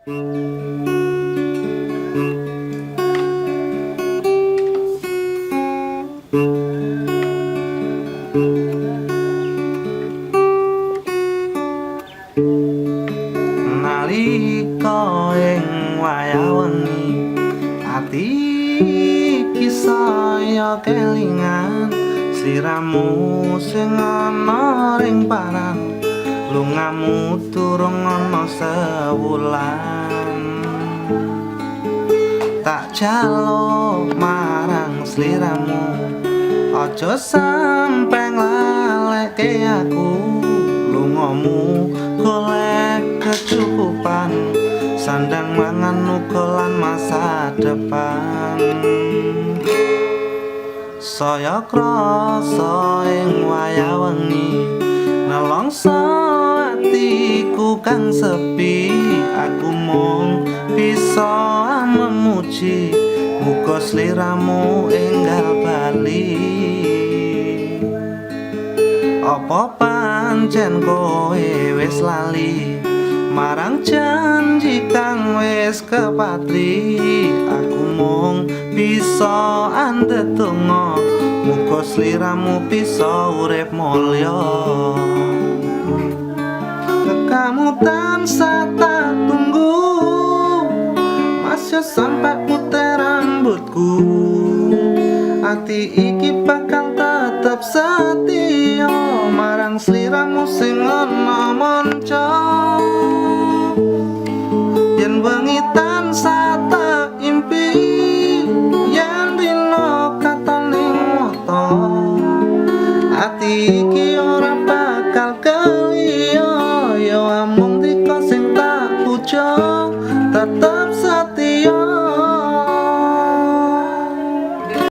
Nalika ing wayah wengi ati iki saya kelingan sliramu sing ana ring paran lungamu durung ana sewulan tak jaluk marang sliramu aja sampe nglaleke aku lungamu golek kecukupan sandang mangan uga lan masa depan saya krasa ing wayah wengi nelongso atiku kang sepi aku mung bisa memuji muga sliramu enggal bali apa pancen kowe wis lali marang janji kang wis kepatri aku mung bisa andedonga muga sliramu bisa urip mulya kamu tansah tak tunggu masih sampai putih rambutku ati iki bakal tetep setia marang sliramu sing ana manca yen wengi tansah tak impi yen dina katon ning mata ati iki ora bakal keliya ya amung dika sing tak puja